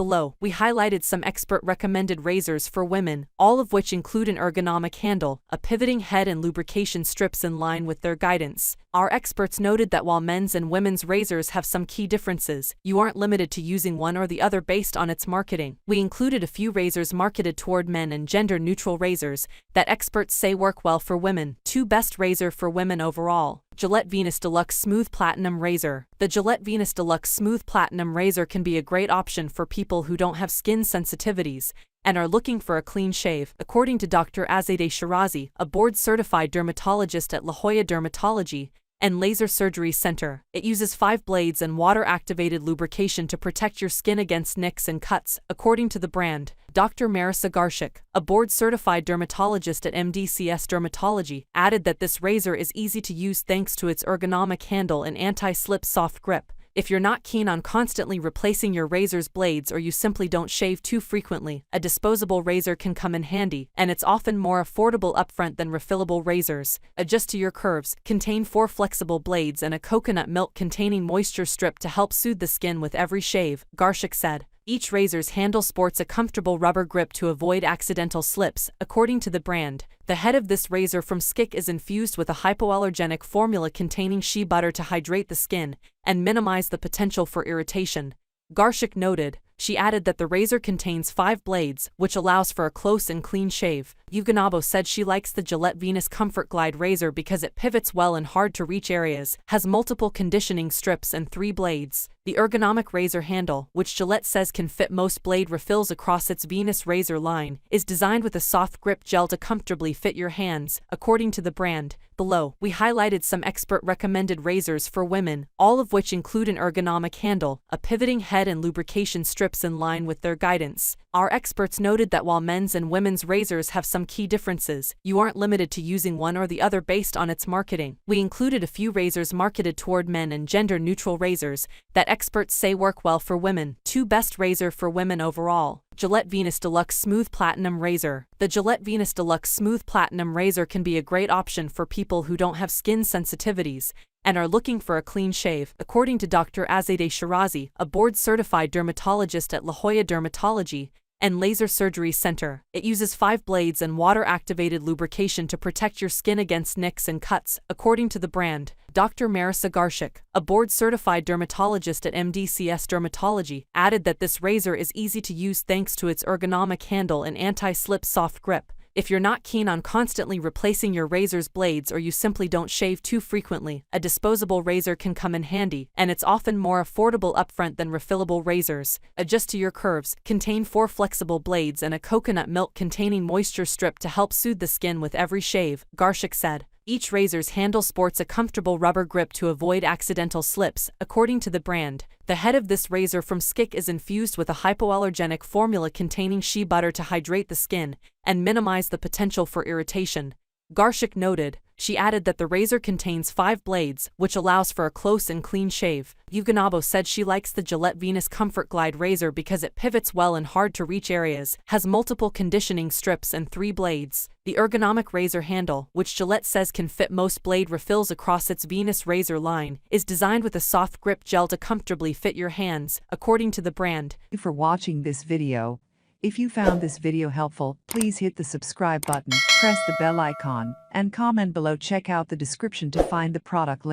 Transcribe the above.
Below, we highlighted some expert-recommended razors for women, all of which include an ergonomic handle, a pivoting head and lubrication strips in line with their guidance. Our experts noted that while men's and women's razors have some key differences, you aren't limited to using one or the other based on its marketing. We included a few razors marketed toward men and gender-neutral razors that experts say work well for women. 2 Best razor for women overall. Gillette Venus Deluxe Smooth Platinum Razor. The Gillette Venus Deluxe Smooth Platinum Razor can be a great option for people who don't have skin sensitivities and are looking for a clean shave, according to Dr. Azadeh Shirazi, a board-certified dermatologist at La Jolla Dermatology and Laser Surgery Center. It uses 5 blades and water-activated lubrication to protect your skin against nicks and cuts, according to the brand. Dr. Marisa Garshik, a board-certified dermatologist at MDCS Dermatology, added that this razor is easy to use thanks to its ergonomic handle and anti-slip soft grip. If you're not keen on constantly replacing your razor's blades or you simply don't shave too frequently, a disposable razor can come in handy, and it's often more affordable upfront than refillable razors. Adjust to your curves, contain 4 flexible blades and a coconut milk-containing moisture strip to help soothe the skin with every shave, Garshik said. Each razor's handle sports a comfortable rubber grip to avoid accidental slips, according to the brand. The head of this razor from SKIC is infused with a hypoallergenic formula containing shea butter to hydrate the skin and minimize the potential for irritation. Garshik noted. She added that the razor contains 5 blades, which allows for a close and clean shave. Yuganabo said she likes the Gillette Venus Comfort Glide razor because it pivots well in hard-to-reach areas, has multiple conditioning strips and 3 blades. The ergonomic razor handle, which Gillette says can fit most blade refills across its Venus razor line, is designed with a soft grip gel to comfortably fit your hands, according to the brand. Below, we highlighted some expert-recommended razors for women, all of which include an ergonomic handle, a pivoting head and lubrication strips in line with their guidance. Our experts noted that while men's and women's razors have some key differences, you aren't limited to using one or the other based on its marketing. We included a few razors marketed toward men and gender-neutral razors that experts say work well for women. 2 Best razor for women overall. Gillette Venus Deluxe Smooth Platinum Razor. The Gillette Venus Deluxe Smooth Platinum Razor can be a great option for people who don't have skin sensitivities and are looking for a clean shave, according to Dr. Azadeh Shirazi, a board-certified dermatologist at La Jolla Dermatology and Laser Surgery Center. It uses 5 blades and water-activated lubrication to protect your skin against nicks and cuts, according to the brand. Dr. Marisa Garshik, a board-certified dermatologist at MDCS Dermatology, added that this razor is easy to use thanks to its ergonomic handle and anti-slip soft grip. If you're not keen on constantly replacing your razor's blades or you simply don't shave too frequently, a disposable razor can come in handy, and it's often more affordable upfront than refillable razors. Adjust to your curves, contain 4 flexible blades and a coconut milk-containing moisture strip to help soothe the skin with every shave, Garshik said. Each razor's handle sports a comfortable rubber grip to avoid accidental slips, according to the brand. The head of this razor from SKIC is infused with a hypoallergenic formula containing shea butter to hydrate the skin and minimize the potential for irritation. Garshik noted. She added that the razor contains 5 blades, which allows for a close and clean shave. Yuganabo said she likes the Gillette Venus Comfort Glide razor because it pivots well in hard-to-reach areas, has multiple conditioning strips and 3 blades. The ergonomic razor handle, which Gillette says can fit most blade refills across its Venus razor line, is designed with a soft grip gel to comfortably fit your hands, according to the brand. Thank you for watching this video. If you found this video helpful, please hit the subscribe button, press the bell icon, and comment below. Check out the description to find the product link.